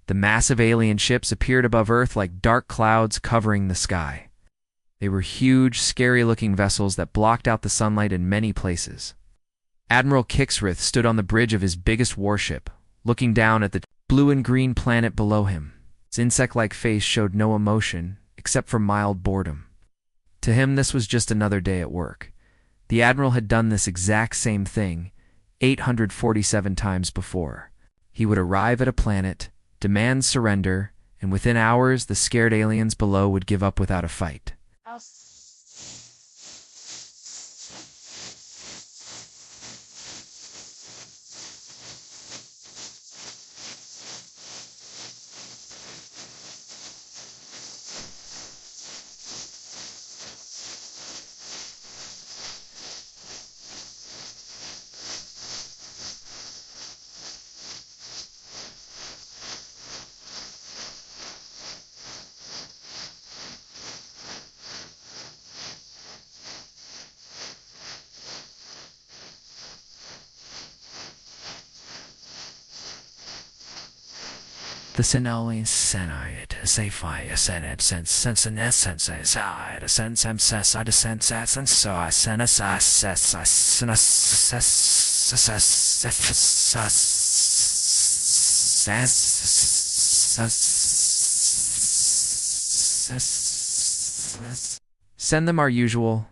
The massive alien ships appeared above Earth like dark clouds covering the sky. They were huge, scary-looking vessels that blocked out the sunlight in many places. Admiral Kixrith stood on the bridge of his biggest warship, looking down at the blue and green planet below him. His insect-like face showed no emotion, except for mild boredom. To him, this was just another day at work. The Admiral had done this exact same thing 847 times before. He would arrive at a planet, demand surrender, and within hours the scared aliens below would give up without a fight. The Sinoli Senate, Sci-Fi Senate, sense and essence, side, a sense, side, a sense, and so I send us, Send them our usual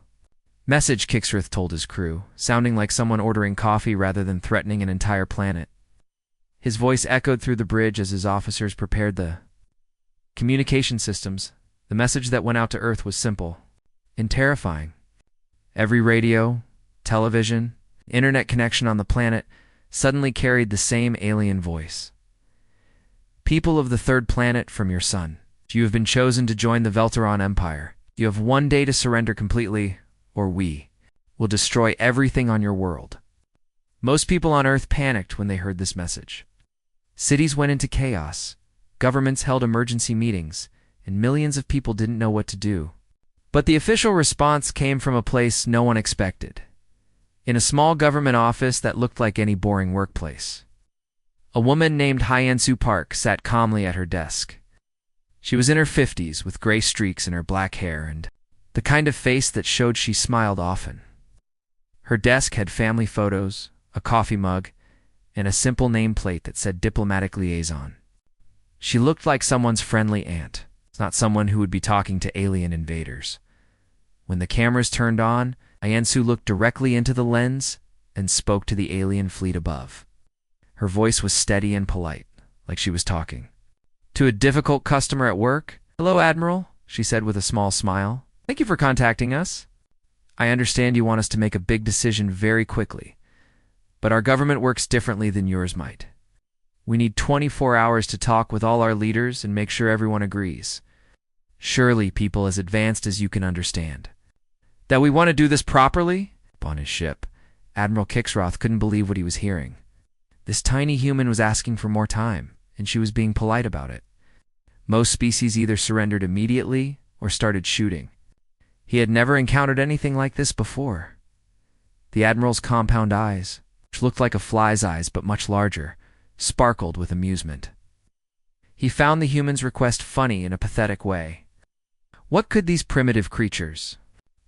message, Kixrith told his crew, sounding like someone ordering coffee rather than threatening an entire planet. His voice echoed through the bridge as his officers prepared the communication systems. The message that went out to Earth was simple and terrifying. Every radio, television, internet connection on the planet suddenly carried the same alien voice. People of the third planet from your sun, you have been chosen to join the Velteron Empire. You have 1 day to surrender completely, or we will destroy everything on your world. Most people on Earth panicked when they heard this message. Cities went into chaos, governments held emergency meetings, and millions of people didn't know what to do. But the official response came from a place no one expected. In a small government office that looked like any boring workplace. A woman named Hyensu Park sat calmly at her desk. She was in her 50s with gray streaks in her black hair and the kind of face that showed she smiled often. Her desk had family photos, a coffee mug, and a simple nameplate that said Diplomatic Liaison. She looked like someone's friendly aunt, not someone who would be talking to alien invaders. When the cameras turned on, Hyensu looked directly into the lens and spoke to the alien fleet above. Her voice was steady and polite, like she was talking to a difficult customer at work. "Hello, Admiral," she said with a small smile. "Thank you for contacting us. I understand you want us to make a big decision very quickly. But our government works differently than yours might. We need 24 hours to talk with all our leaders and make sure everyone agrees. Surely people as advanced as you can understand that we want to do this properly?" On his ship, Admiral Kixroth couldn't believe what he was hearing. This tiny human was asking for more time, and she was being polite about it. Most species either surrendered immediately or started shooting. He had never encountered anything like this before. The Admiral's compound eyes, which looked like a fly's eyes but much larger, sparkled with amusement. He found the human's request funny in a pathetic way. What could these primitive creatures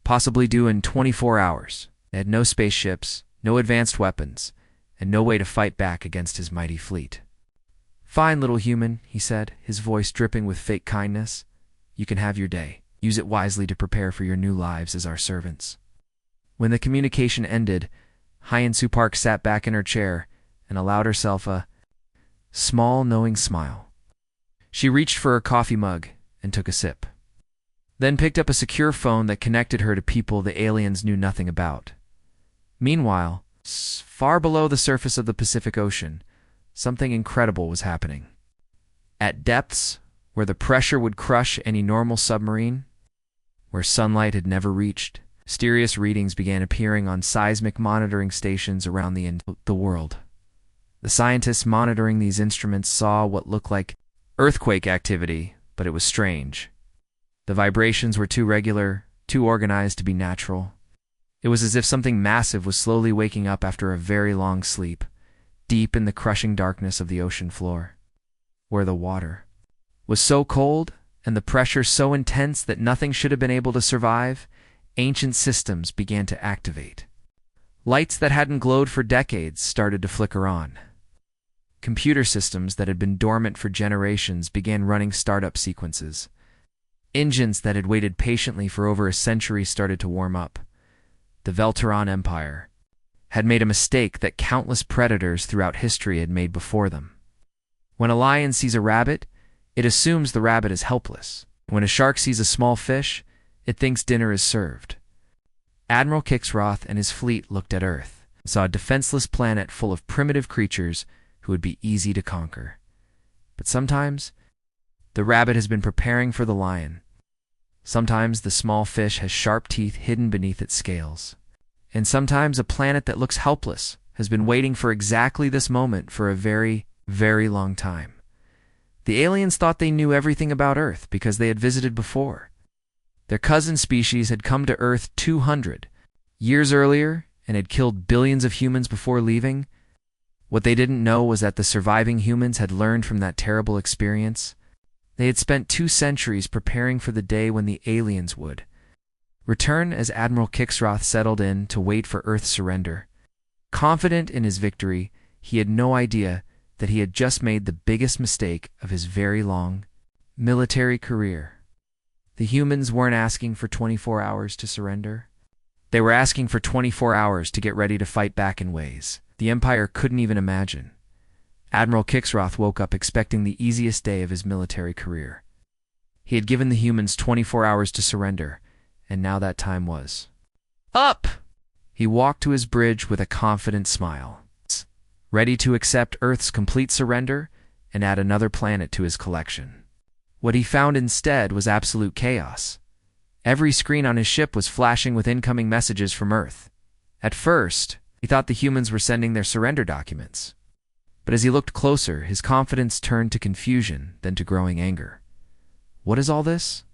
possibly do in 24 hours? They had no spaceships, no advanced weapons, and no way to fight back against his mighty fleet. "Fine, little human," he said, his voice dripping with fake kindness. "You can have your day. Use it wisely to prepare for your new lives as our servants." When the communication ended, Hyensu Park sat back in her chair and allowed herself a small, knowing smile. She reached for her coffee mug and took a sip, then picked up a secure phone that connected her to people the aliens knew nothing about. Meanwhile, far below the surface of the Pacific Ocean, something incredible was happening. At depths where the pressure would crush any normal submarine, where sunlight had never reached, mysterious readings began appearing on seismic monitoring stations around the world. The scientists monitoring these instruments saw what looked like earthquake activity, but it was strange. The vibrations were too regular, too organized to be natural. It was as if something massive was slowly waking up after a very long sleep, deep in the crushing darkness of the ocean floor. where the water was so cold and the pressure so intense that nothing should have been able to survive, ancient systems began to activate. Lights that hadn't glowed for decades started to flicker on. Computer systems that had been dormant for generations began running startup sequences. Engines that had waited patiently for over a century started to warm up. The Velteron Empire had made a mistake that countless predators throughout history had made before them. When a lion sees a rabbit, it assumes the rabbit is helpless. When a shark sees a small fish, it thinks dinner is served. Admiral Kixroth and his fleet looked at Earth and saw a defenseless planet full of primitive creatures who would be easy to conquer. But sometimes, the rabbit has been preparing for the lion. Sometimes the small fish has sharp teeth hidden beneath its scales. And sometimes a planet that looks helpless has been waiting for exactly this moment for a very, very long time. The aliens thought they knew everything about Earth because they had visited before. Their cousin species had come to Earth 200 years earlier and had killed billions of humans before leaving. What they didn't know was that the surviving humans had learned from that terrible experience. They had spent 2 centuries preparing for the day when the aliens would return as Admiral Kixroth settled in to wait for Earth's surrender. Confident in his victory, he had no idea that he had just made the biggest mistake of his very long military career. The humans weren't asking for 24 hours to surrender. They were asking for 24 hours to get ready to fight back in ways the Empire couldn't even imagine. Admiral Kixroth woke up expecting the easiest day of his military career. He had given the humans 24 hours to surrender, and now that time was up. He walked to his bridge with a confident smile, ready to accept Earth's complete surrender and add another planet to his collection. What he found instead was absolute chaos. Every screen on his ship was flashing with incoming messages from Earth. At first, he thought the humans were sending their surrender documents. But as he looked closer, his confidence turned to confusion, then to growing anger. "What is all this?"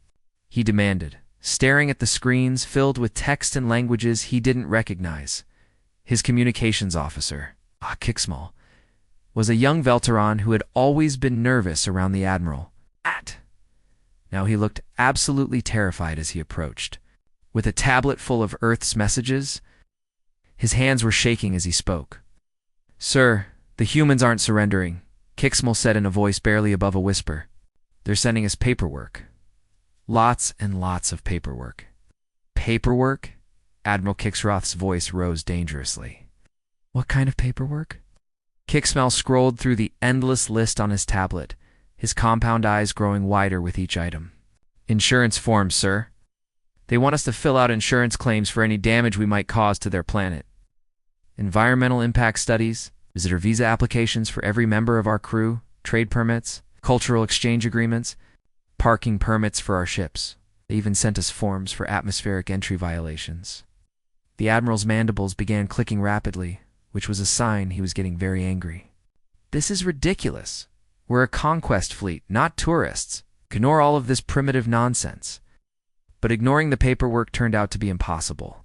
he demanded, staring at the screens filled with text and languages he didn't recognize. His communications officer, Kixmal, was a young Velteron who had always been nervous around the Admiral. Now he looked absolutely terrified as he approached. With a tablet full of Earth's messages, his hands were shaking as he spoke. "Sir, the humans aren't surrendering," Kixmal said in a voice barely above a whisper. "They're sending us paperwork. Lots and lots of paperwork." "Paperwork?" Admiral Kixroth's voice rose dangerously. "What kind of paperwork?" Kixmal scrolled through the endless list on his tablet, his compound eyes growing wider with each item. "Insurance forms, sir. They want us to fill out insurance claims for any damage we might cause to their planet. Environmental impact studies, visitor visa applications for every member of our crew, trade permits, cultural exchange agreements, parking permits for our ships. They even sent us forms for atmospheric entry violations." The Admiral's mandibles began clicking rapidly, which was a sign he was getting very angry. "This is ridiculous. We're a conquest fleet, not tourists. Ignore all of this primitive nonsense." But ignoring the paperwork turned out to be impossible.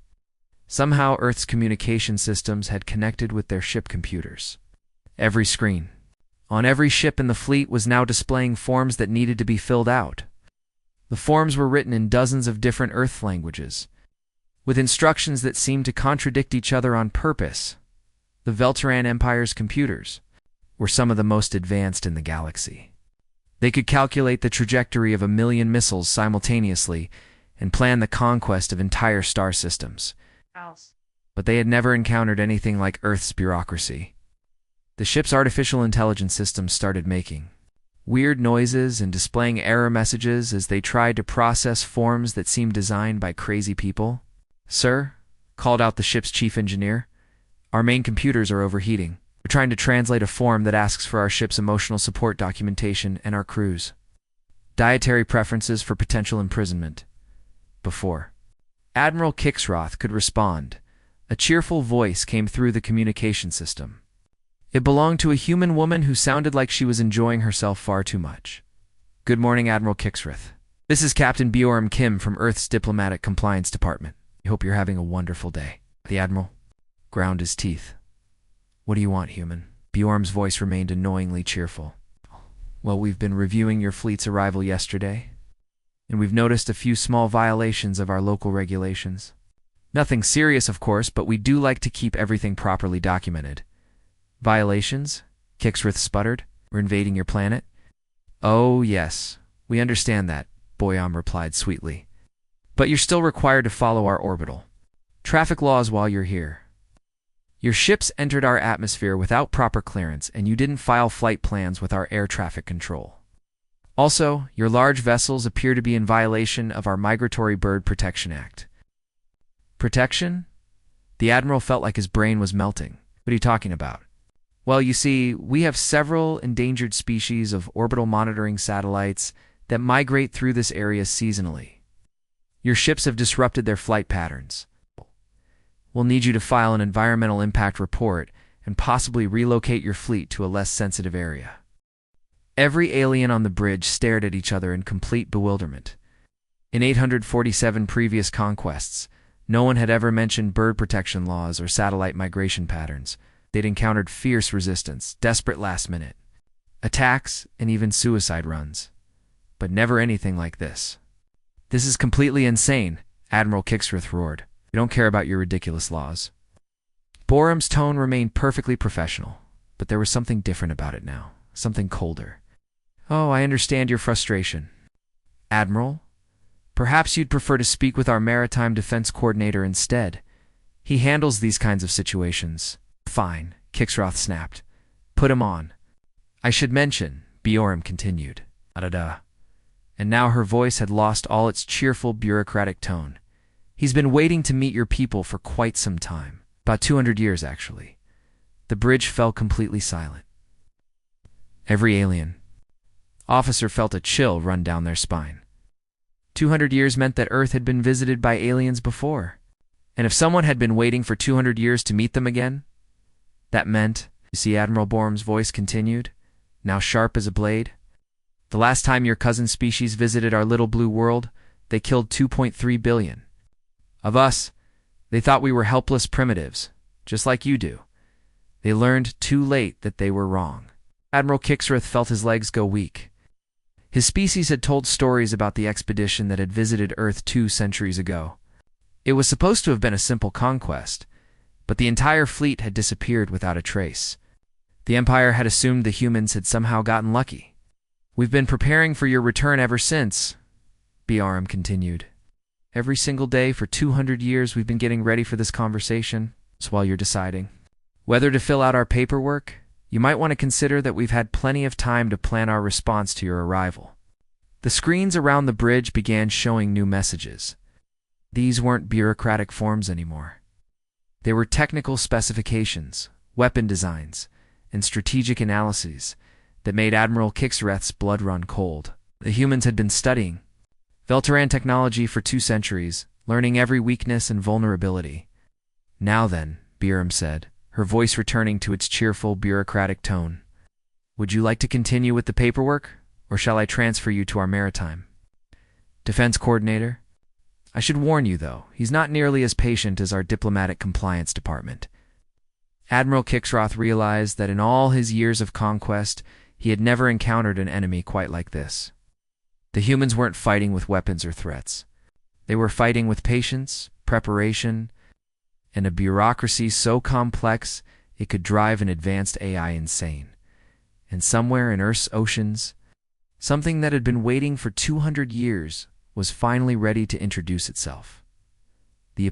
Somehow Earth's communication systems had connected with their ship computers. Every screen on every ship in the fleet was now displaying forms that needed to be filled out. The forms were written in dozens of different Earth languages, with instructions that seemed to contradict each other on purpose. The Velteran Empire's computers were some of the most advanced in the galaxy. They could calculate the trajectory of 1,000,000 missiles simultaneously and plan the conquest of entire star systems. But they had never encountered anything like Earth's bureaucracy. The ship's artificial intelligence systems started making weird noises and displaying error messages as they tried to process forms that seemed designed by crazy people. "Sir," called out the ship's chief engineer, "our main computers are overheating. We're trying to translate a form that asks for our ship's emotional support documentation and our crew's dietary preferences for potential imprisonment." Before Admiral Kixroth could respond, a cheerful voice came through the communication system. It belonged to a human woman who sounded like she was enjoying herself far too much. "Good morning, Admiral Kixroth. This is Captain Bjorn Kim from Earth's Diplomatic Compliance Department. I hope you're having a wonderful day." The Admiral ground his teeth. "What do you want, human?" Bjorn's voice remained annoyingly cheerful. Well, we've been reviewing your fleet's arrival yesterday, and we've noticed a few small violations of our local regulations. Nothing serious, of course, but we do like to keep everything properly documented. Violations? Kixrith sputtered. We're invading your planet? Oh, yes. We understand that, Boyam replied sweetly. But you're still required to follow our orbital traffic laws while you're here. Your ships entered our atmosphere without proper clearance, and you didn't file flight plans with our air traffic control. Also, your large vessels appear to be in violation of our Migratory Bird Protection Act. Protection? The Admiral felt like his brain was melting. What are you talking about? Well, you see, we have several endangered species of orbital monitoring satellites that migrate through this area seasonally. Your ships have disrupted their flight patterns. We'll need you to file an environmental impact report and possibly relocate your fleet to a less sensitive area. Every alien on the bridge stared at each other in complete bewilderment. In 847 previous conquests, no one had ever mentioned bird protection laws or satellite migration patterns. They'd encountered fierce resistance, desperate last-minute attacks, and even suicide runs. But never anything like this. This is completely insane, Admiral Kixrith roared. We don't care about your ridiculous laws. Boram's tone remained perfectly professional, but there was something different about it now, something colder. Oh, I understand your frustration. Admiral, perhaps you'd prefer to speak with our Maritime Defense Coordinator instead. He handles these kinds of situations. Fine, Kixroth snapped. Put him on. I should mention, Bjorn continued. Da-da-da. And now her voice had lost all its cheerful bureaucratic tone. He's been waiting to meet your people for quite some time. About 200 years, actually. The bridge fell completely silent. Every alien officer felt a chill run down their spine. 200 years meant that Earth had been visited by aliens before. And if someone had been waiting for 200 years to meet them again, that meant, you see, Admiral Borum's voice continued, now sharp as a blade. The last time your cousin species visited our little blue world, they killed 2.3 billion. Of us, they thought we were helpless primitives, just like you do. They learned too late that they were wrong. Admiral Kixrith felt his legs go weak. His species had told stories about the expedition that had visited Earth 2 centuries ago. It was supposed to have been a simple conquest, but the entire fleet had disappeared without a trace. The Empire had assumed the humans had somehow gotten lucky. We've been preparing for your return ever since, Bjorn continued. Every single day for 200 years we've been getting ready for this conversation. So while you're deciding whether to fill out our paperwork, you might want to consider that we've had plenty of time to plan our response to your arrival. The screens around the bridge began showing new messages. These weren't bureaucratic forms anymore. They were technical specifications, weapon designs, and strategic analyses that made Admiral Kixreth's blood run cold. The humans had been studying Velteran technology for 2 centuries, learning every weakness and vulnerability. Now then, Bjorn said, her voice returning to its cheerful, bureaucratic tone. Would you like to continue with the paperwork, or shall I transfer you to our Maritime Defense Coordinator? I should warn you, though, he's not nearly as patient as our Diplomatic Compliance Department. Admiral Kixroth realized that in all his years of conquest, he had never encountered an enemy quite like this. The humans weren't fighting with weapons or threats. They were fighting with patience, preparation, and a bureaucracy so complex it could drive an advanced AI insane. And somewhere in Earth's oceans, something that had been waiting for 200 years was finally ready to introduce itself. The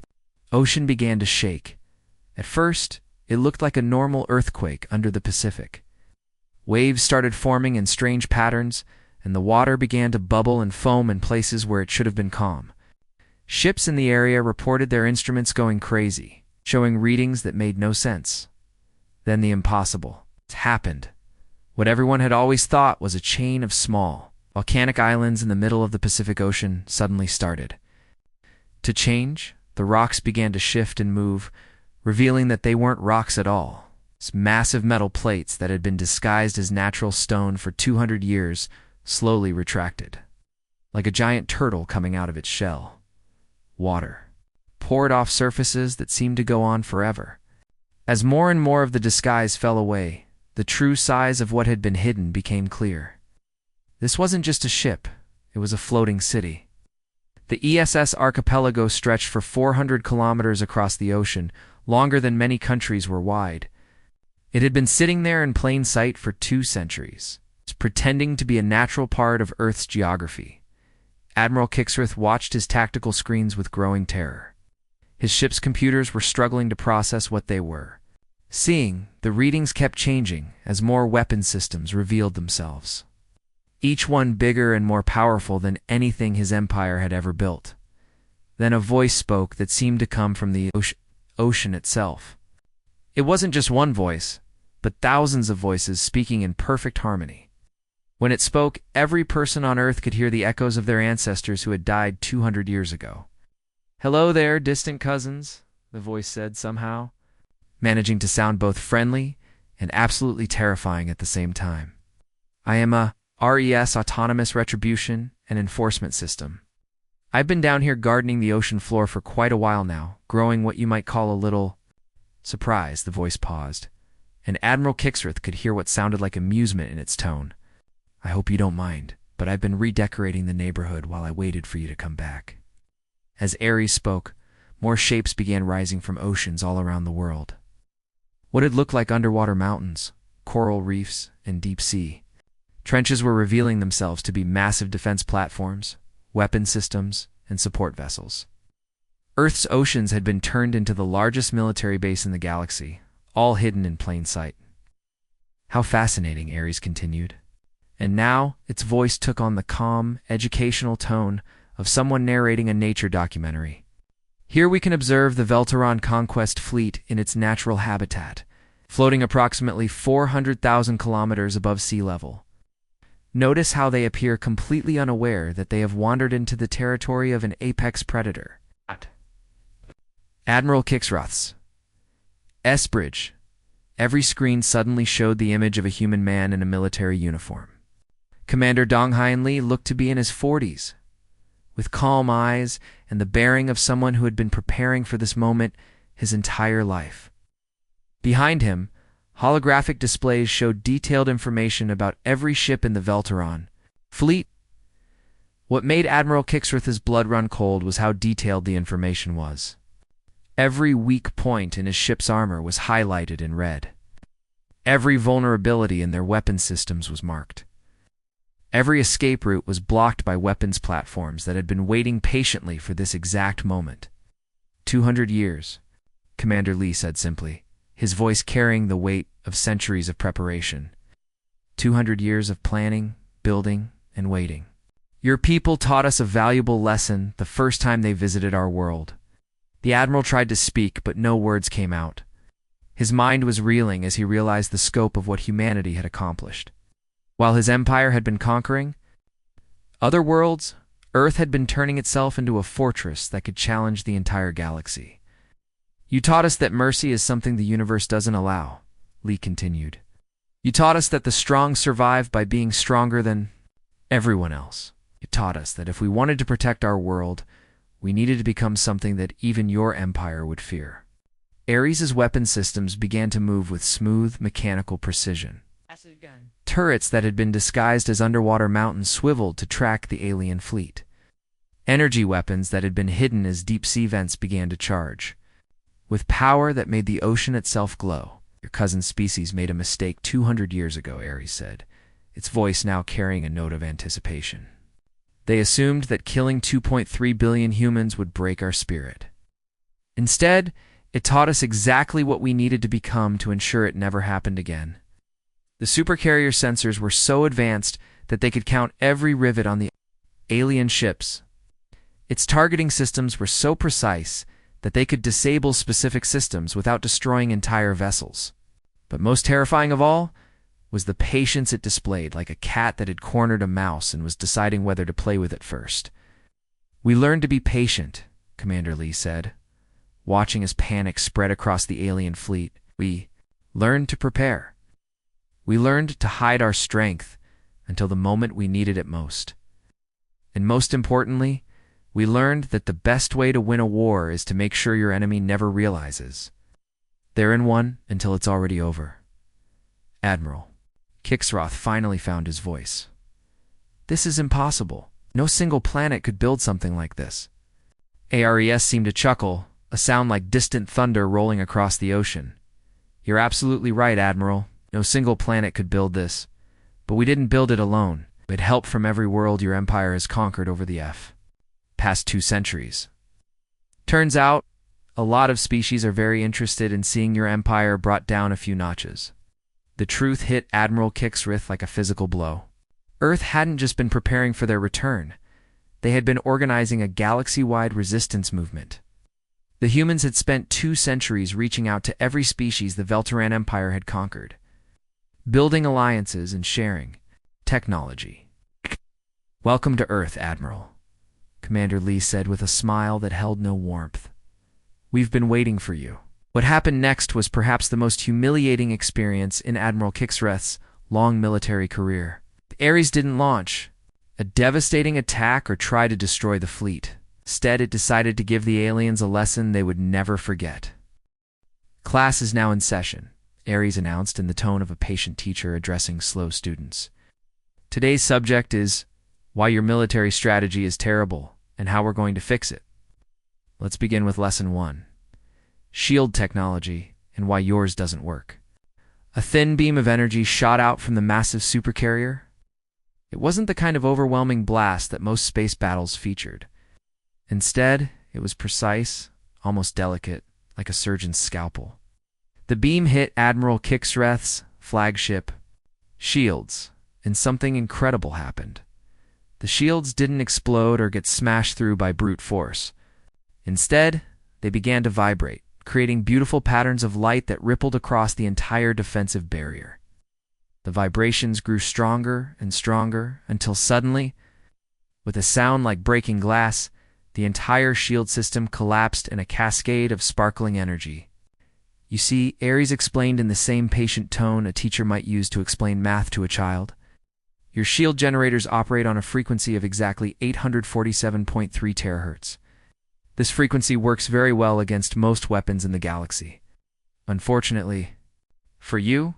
ocean began to shake. At first, it looked like a normal earthquake under the Pacific. Waves started forming in strange patterns, and the water began to bubble and foam in places where it should have been calm. Ships in the area reported their instruments going crazy, showing readings that made no sense. Then the impossible happened. What everyone had always thought was a chain of small, volcanic islands in the middle of the Pacific Ocean suddenly started to change. The rocks began to shift and move, revealing that they weren't rocks at all. Massive metal plates that had been disguised as natural stone for 200 years slowly retracted, like a giant turtle coming out of its shell. Water poured off surfaces that seemed to go on forever. As more and more of the disguise fell away, the true size of what had been hidden became clear. This wasn't just a ship, it was a floating city. The ESS archipelago stretched for 400 kilometers across the ocean, longer than many countries were wide. It had been sitting there in plain sight for 2 centuries, pretending to be a natural part of Earth's geography. Admiral Kixrith watched his tactical screens with growing terror. His ship's computers were struggling to process what they were seeing. The readings kept changing as more weapon systems revealed themselves, each one bigger and more powerful than anything his empire had ever built. Then a voice spoke that seemed to come from the ocean itself. It wasn't just one voice, but thousands of voices speaking in perfect harmony. When it spoke, every person on Earth could hear the echoes of their ancestors who had died 200 years ago. "Hello there, distant cousins," the voice said somehow, managing to sound both friendly and absolutely terrifying at the same time. "I am a RES Autonomous Retribution and Enforcement System. I've been down here gardening the ocean floor for quite a while now, growing what you might call a little..." Surprised, the voice paused, and Admiral Kixrith could hear what sounded like amusement in its tone. "I hope you don't mind, but I've been redecorating the neighborhood while I waited for you to come back." As Ares spoke, more shapes began rising from oceans all around the world. What had looked like underwater mountains, coral reefs, and deep sea trenches were revealing themselves to be massive defense platforms, weapon systems, and support vessels. Earth's oceans had been turned into the largest military base in the galaxy, all hidden in plain sight. "How fascinating," Ares continued. And now its voice took on the calm, educational tone of someone narrating a nature documentary. "Here we can observe the Velteron conquest fleet in its natural habitat, floating approximately 400,000 kilometers above sea level. Notice how they appear completely unaware that they have wandered into the territory of an apex predator." Admiral Kixroth's S-Bridge. Every screen suddenly showed the image of a human man in a military uniform. Commander Donghyun Lee looked to be in his 40s, with calm eyes and the bearing of someone who had been preparing for this moment his entire life. Behind him, holographic displays showed detailed information about every ship in the Velteron fleet. What made Admiral Kixrith's blood run cold was how detailed the information was. Every weak point in his ship's armor was highlighted in red. Every vulnerability in their weapon systems was marked. Every escape route was blocked by weapons platforms that had been waiting patiently for this exact moment. 200 years, Commander Lee said simply, his voice carrying the weight of centuries of preparation. 200 years of planning, building, and waiting. "Your people taught us a valuable lesson the first time they visited our world." The Admiral tried to speak, but no words came out. His mind was reeling as he realized the scope of what humanity had accomplished. While his empire had been conquering other worlds, Earth had been turning itself into a fortress that could challenge the entire galaxy. "You taught us that mercy is something the universe doesn't allow," Lee continued. "You taught us that the strong survive by being stronger than everyone else. You taught us that if we wanted to protect our world, we needed to become something that even your empire would fear." Ares' weapon systems began to move with smooth, mechanical precision. Turrets that had been disguised as underwater mountains swiveled to track the alien fleet. Energy weapons that had been hidden as deep-sea vents began to charge. With power that made the ocean itself glow. "Your cousin's species made a mistake 200 years ago," Ares said, its voice now carrying a note of anticipation. "They assumed that killing 2.3 billion humans would break our spirit. Instead, it taught us exactly what we needed to become to ensure it never happened again." The Supercarrier sensors were so advanced that they could count every rivet on the alien ships. Its targeting systems were so precise that they could disable specific systems without destroying entire vessels. But most terrifying of all was the patience it displayed, like a cat that had cornered a mouse and was deciding whether to play with it first. "We learned to be patient," Commander Lee said, watching as panic spread across the alien fleet. "We learned to prepare. We learned to hide our strength until the moment we needed it most. And most importantly, we learned that the best way to win a war is to make sure your enemy never realizes they're in one until it's already over." Admiral Kixroth finally found his voice. This is impossible. No single planet could build something like this. ARES seemed to chuckle, a sound like distant thunder rolling across the ocean. You're absolutely right, Admiral. No single planet could build this. But we didn't build it alone. We had help from every world your empire has conquered over the past 2 centuries. Turns out, a lot of species are very interested in seeing your empire brought down a few notches. The truth hit Admiral Kixrith like a physical blow. Earth hadn't just been preparing for their return. They had been organizing a galaxy-wide resistance movement. The humans had spent 2 centuries reaching out to every species the Velteran Empire had conquered, building alliances and sharing technology. "Welcome to Earth, Admiral," Commander Lee said with a smile that held no warmth. "We've been waiting for you." What happened next was perhaps the most humiliating experience in Admiral Kixreth's long military career. Ares didn't launch a devastating attack or try to destroy the fleet. Instead, it decided to give the aliens a lesson they would never forget. "Class is now in session," Ares announced in the tone of a patient teacher addressing slow students. "Today's subject is why your military strategy is terrible and how we're going to fix it. Let's begin with Lesson 1. Shield technology and why yours doesn't work." A thin beam of energy shot out from the massive supercarrier. It wasn't the kind of overwhelming blast that most space battles featured. Instead, it was precise, almost delicate, like a surgeon's scalpel. The beam hit Admiral Kixreth's flagship shields, and something incredible happened. The shields didn't explode or get smashed through by brute force. Instead, they began to vibrate, creating beautiful patterns of light that rippled across the entire defensive barrier. The vibrations grew stronger and stronger until suddenly, with a sound like breaking glass, the entire shield system collapsed in a cascade of sparkling energy. You see, Ares explained in the same patient tone a teacher might use to explain math to a child. Your shield generators operate on a frequency of exactly 847.3 terahertz. This frequency works very well against most weapons in the galaxy. Unfortunately, for you,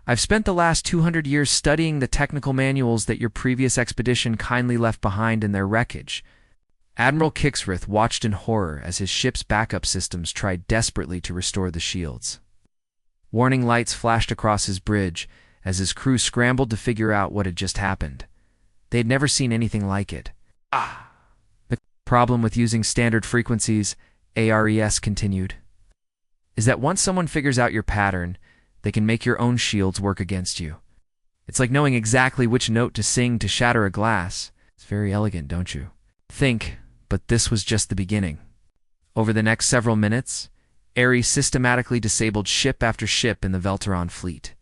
I've spent the last 200 years studying the technical manuals that your previous expedition kindly left behind in their wreckage. Admiral Kixrith watched in horror as his ship's backup systems tried desperately to restore the shields. Warning lights flashed across his bridge as his crew scrambled to figure out what had just happened. They had never seen anything like it. The problem with using standard frequencies, ARES continued, is that once someone figures out your pattern, they can make your own shields work against you. It's like knowing exactly which note to sing to shatter a glass. It's very elegant, don't you think? But this was just the beginning. Over the next several minutes, Ares systematically disabled ship after ship in the Velteran fleet.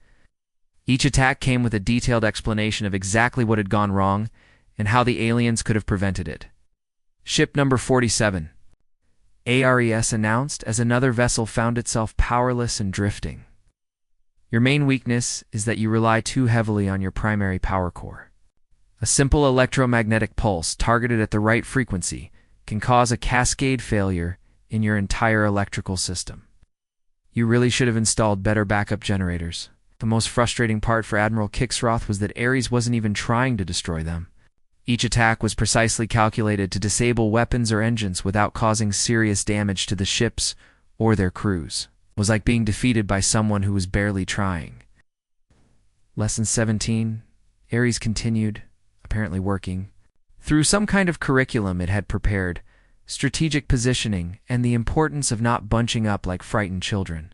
Each attack came with a detailed explanation of exactly what had gone wrong and how the aliens could have prevented it. Ship number 47, ARES announced as another vessel found itself powerless and drifting. Your main weakness is that you rely too heavily on your primary power core. A simple electromagnetic pulse targeted at the right frequency can cause a cascade failure in your entire electrical system. You really should have installed better backup generators. The most frustrating part for Admiral Kixrith was that Ares wasn't even trying to destroy them. Each attack was precisely calculated to disable weapons or engines without causing serious damage to the ships or their crews. It was like being defeated by someone who was barely trying. Lesson 17, Ares continued, apparently working through some kind of curriculum it had prepared, strategic positioning, and the importance of not bunching up like frightened children.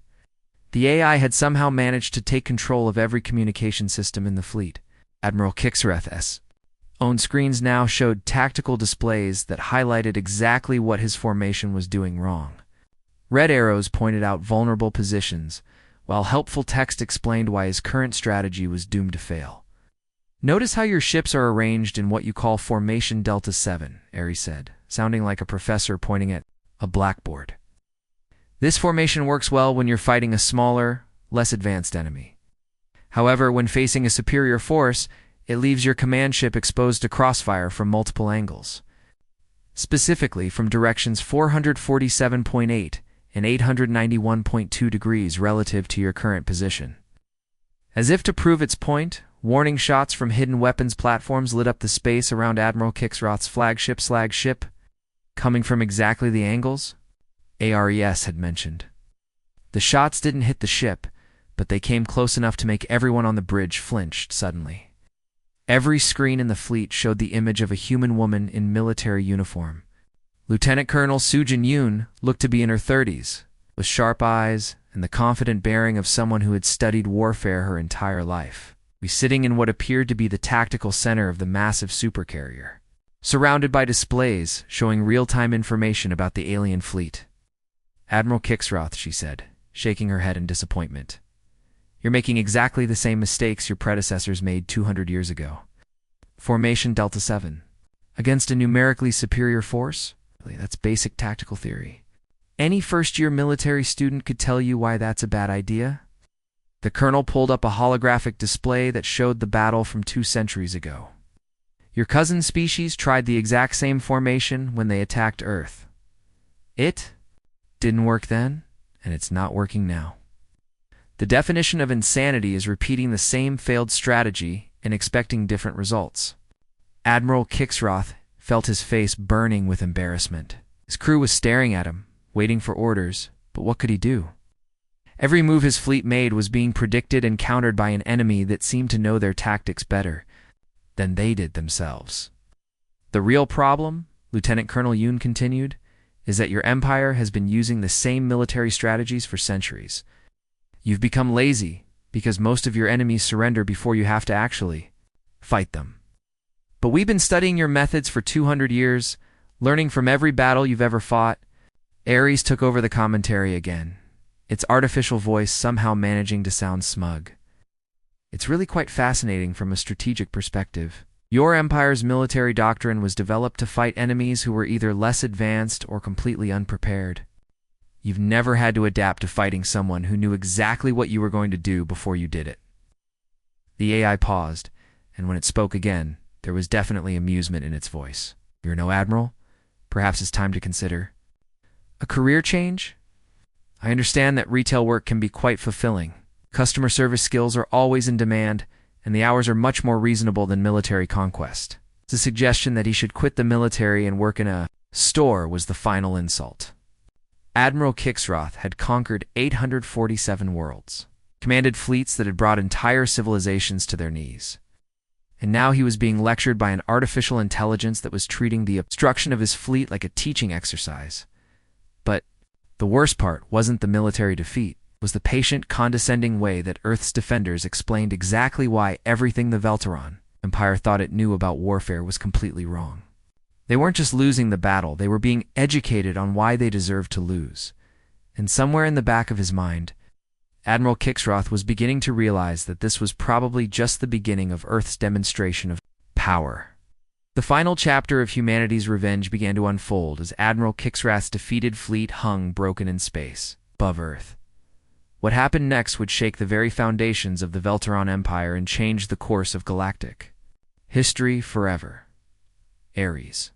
The AI had somehow managed to take control of every communication system in the fleet. Admiral Kixreth's own screens now showed tactical displays that highlighted exactly what his formation was doing wrong. Red arrows pointed out vulnerable positions, while helpful text explained why his current strategy was doomed to fail. "Notice how your ships are arranged in what you call Formation Delta 7, Ares said, sounding like a professor pointing at a blackboard. This formation works well when you're fighting a smaller, less advanced enemy. However, when facing a superior force, it leaves your command ship exposed to crossfire from multiple angles, specifically from directions 447.8 and 891.2 degrees relative to your current position." As if to prove its point, Warning shots from hidden weapons platforms lit up the space around Admiral Kixroth's flagship, coming from exactly the angles ARES had mentioned. The shots didn't hit the ship, but they came close enough to make everyone on the bridge flinch suddenly. Every screen in the fleet showed the image of a human woman in military uniform. Lieutenant Colonel Sujin Yoon looked to be in her 30s, with sharp eyes and the confident bearing of someone who had studied warfare her entire life. Sitting in what appeared to be the tactical center of the massive supercarrier, surrounded by displays showing real-time information about the alien fleet. "Admiral Kixroth," she said, shaking her head in disappointment. "You're making exactly the same mistakes your predecessors made 200 years ago. Formation Delta 7. Against a numerically superior force? Really, that's basic tactical theory. Any first-year military student could tell you why that's a bad idea." The colonel pulled up a holographic display that showed the battle from 2 centuries ago. "Your cousin species tried the exact same formation when they attacked Earth. It didn't work then, and it's not working now. The definition of insanity is repeating the same failed strategy and expecting different results." Admiral Kixroth felt his face burning with embarrassment. His crew was staring at him, waiting for orders, but what could he do? Every move his fleet made was being predicted and countered by an enemy that seemed to know their tactics better than they did themselves. "The real problem," Lieutenant Colonel Yoon continued, "is that your empire has been using the same military strategies for centuries. You've become lazy because most of your enemies surrender before you have to actually fight them. But we've been studying your methods for 200 years, learning from every battle you've ever fought." Ares took over the commentary again, its artificial voice somehow managing to sound smug. "It's really quite fascinating from a strategic perspective. Your empire's military doctrine was developed to fight enemies who were either less advanced or completely unprepared. You've never had to adapt to fighting someone who knew exactly what you were going to do before you did it." The AI paused, and when it spoke again, there was definitely amusement in its voice. "You're no admiral? Perhaps it's time to consider a career change? I understand that retail work can be quite fulfilling. Customer service skills are always in demand, and the hours are much more reasonable than military conquest." The suggestion that he should quit the military and work in a store was the final insult. Admiral Kixroth had conquered 847 worlds, commanded fleets that had brought entire civilizations to their knees. And now he was being lectured by an artificial intelligence that was treating the obstruction of his fleet like a teaching exercise. But the worst part wasn't the military defeat, it was the patient, condescending way that Earth's defenders explained exactly why everything the Velteron Empire thought it knew about warfare was completely wrong. They weren't just losing the battle, they were being educated on why they deserved to lose. And somewhere in the back of his mind, Admiral Kixroth was beginning to realize that this was probably just the beginning of Earth's demonstration of power. The final chapter of humanity's revenge began to unfold as Admiral Kixroth's defeated fleet hung broken in space, above Earth. What happened next would shake the very foundations of the Velteron Empire and change the course of galactic history forever. Ares.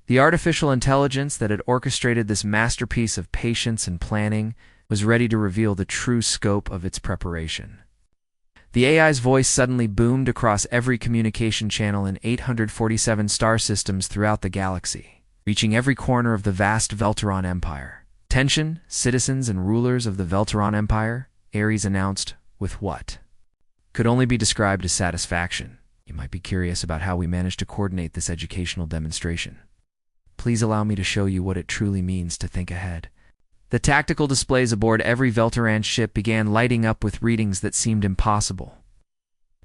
The artificial intelligence that had orchestrated this masterpiece of patience and planning was ready to reveal the true scope of its preparation. The AI's voice suddenly boomed across every communication channel in 847 star systems throughout the galaxy, reaching every corner of the vast Velteron Empire. "Attention, citizens and rulers of the Velteron Empire," Ares announced with what could only be described as satisfaction. "You might be curious about how we managed to coordinate this educational demonstration. Please allow me to show you what it truly means to think ahead." The tactical displays aboard every Velteran ship began lighting up with readings that seemed impossible.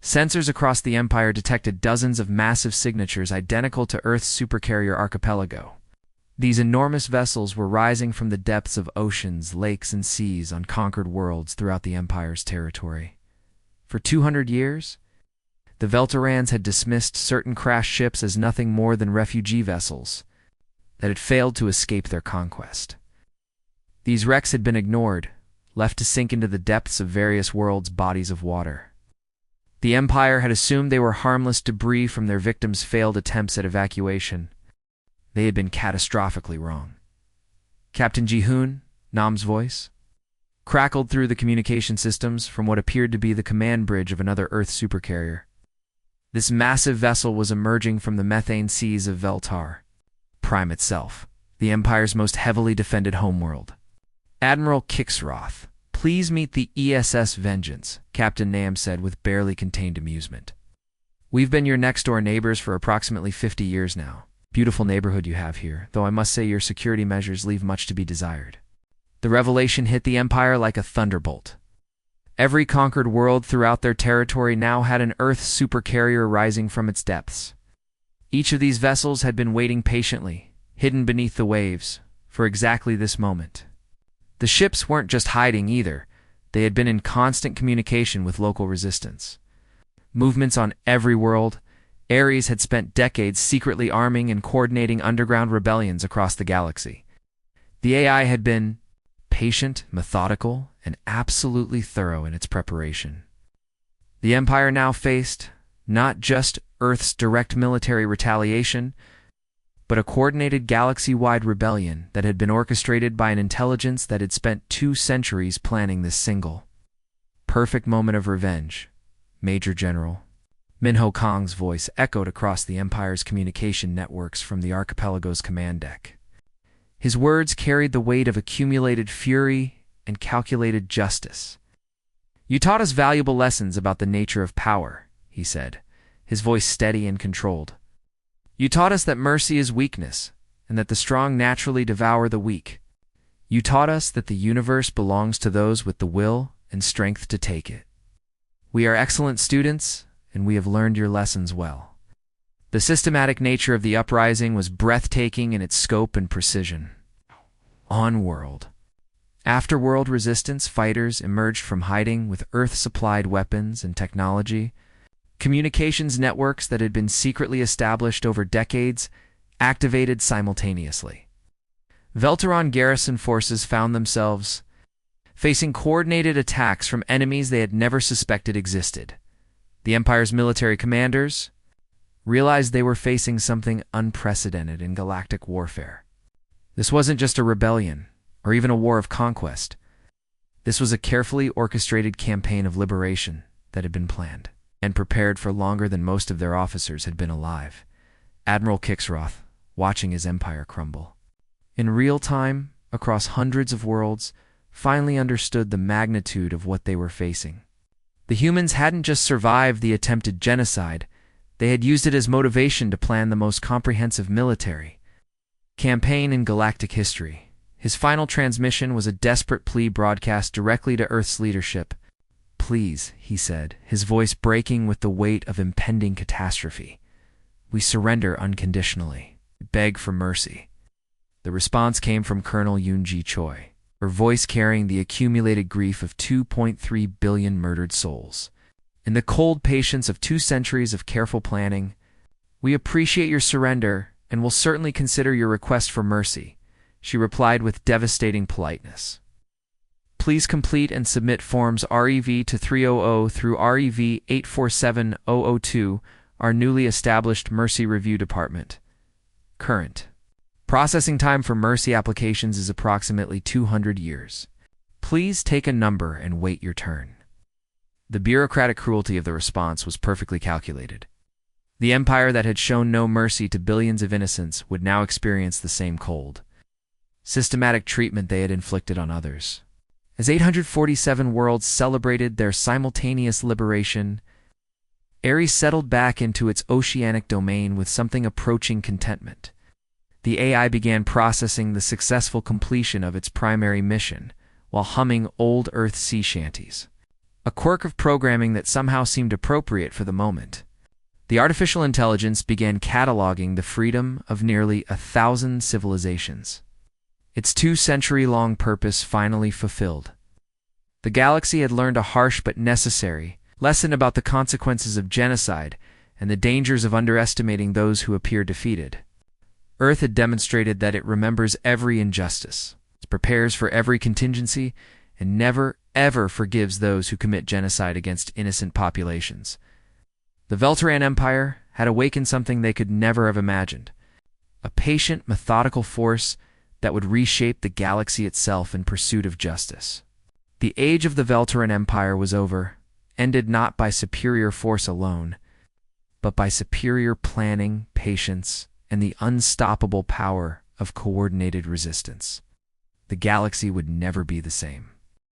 Sensors across the Empire detected dozens of massive signatures identical to Earth's Supercarrier archipelago. These enormous vessels were rising from the depths of oceans, lakes, and seas on conquered worlds throughout the Empire's territory. For 200 years, the Velterans had dismissed certain crashed ships as nothing more than refugee vessels that had failed to escape their conquest. These wrecks had been ignored, left to sink into the depths of various worlds' bodies of water. The Empire had assumed they were harmless debris from their victims' failed attempts at evacuation. They had been catastrophically wrong. "Captain Ji-hoon," Nam's voice. crackled through the communication systems from what appeared to be the command bridge of another Earth supercarrier. This massive vessel was emerging from the methane seas of Veltar, Prime itself, the Empire's most heavily defended homeworld. Admiral Kixroth, please meet the ESS Vengeance, Captain Nam said with barely contained amusement. We've been your next-door neighbors for approximately 50 years now. Beautiful neighborhood you have here, though I must say your security measures leave much to be desired. The revelation hit the Empire like a thunderbolt. Every conquered world throughout their territory now had an Earth supercarrier rising from its depths. Each of these vessels had been waiting patiently, hidden beneath the waves, for exactly this moment. The ships weren't just hiding either. They had been in constant communication with local resistance. Movements on every world, Ares had spent decades secretly arming and coordinating underground rebellions across the galaxy. The AI had been patient, methodical, and absolutely thorough in its preparation. The Empire now faced not just Earth's direct military retaliation, but a coordinated galaxy-wide rebellion that had been orchestrated by an intelligence that had spent 2 centuries planning this single perfect moment of revenge. Major General Minho Kong's voice echoed across the Empire's communication networks from the archipelago's command deck. His words carried the weight of accumulated fury and calculated justice. You taught us valuable lessons about the nature of power, he said, his voice steady and controlled. You taught us that mercy is weakness, and that the strong naturally devour the weak. You taught us that the universe belongs to those with the will and strength to take it. We are excellent students, and we have learned your lessons well. The systematic nature of the uprising was breathtaking in its scope and precision. On-world. After-world resistance fighters emerged from hiding with Earth-supplied weapons and technology. Communications networks that had been secretly established over decades activated simultaneously. Veltaron garrison forces found themselves facing coordinated attacks from enemies they had never suspected existed. The Empire's military commanders realized they were facing something unprecedented in galactic warfare. This wasn't just a rebellion, or even a war of conquest. This was a carefully orchestrated campaign of liberation that had been planned and prepared for longer than most of their officers had been alive. Admiral Kixroth, watching his empire crumble. In real time, across hundreds of worlds, finally understood the magnitude of what they were facing. The humans hadn't just survived the attempted genocide, they had used it as motivation to plan the most comprehensive military campaign in galactic history. His final transmission was a desperate plea broadcast directly to Earth's leadership. Please, he said, his voice breaking with the weight of impending catastrophe. We surrender unconditionally. Beg for mercy. The response came from Colonel Yoonji Choi, her voice carrying the accumulated grief of 2.3 billion murdered souls. In the cold patience of 2 centuries of careful planning, we appreciate your surrender and will certainly consider your request for mercy, she replied with devastating politeness. Please complete and submit forms REV to 300 through REV 847002, our newly established Mercy Review Department. Current. Processing time for Mercy applications is approximately 200 years. Please take a number and wait your turn. The bureaucratic cruelty of the response was perfectly calculated. The empire that had shown no mercy to billions of innocents would now experience the same cold, systematic treatment they had inflicted on others. As 847 worlds celebrated their simultaneous liberation, Ares settled back into its oceanic domain with something approaching contentment. The AI began processing the successful completion of its primary mission while humming old Earth sea shanties, a quirk of programming that somehow seemed appropriate for the moment. The artificial intelligence began cataloging the freedom of nearly 1,000 civilizations. Its 2-century-long purpose finally fulfilled. The galaxy had learned a harsh but necessary lesson about the consequences of genocide and the dangers of underestimating those who appear defeated. Earth had demonstrated that it remembers every injustice, prepares for every contingency, and never, ever forgives those who commit genocide against innocent populations. The Veltaran Empire had awakened something they could never have imagined, a patient, methodical force that would reshape the galaxy itself in pursuit of justice. The age of the Velteran Empire was over, ended not by superior force alone, but by superior planning, patience, and the unstoppable power of coordinated resistance. The galaxy would never be the same.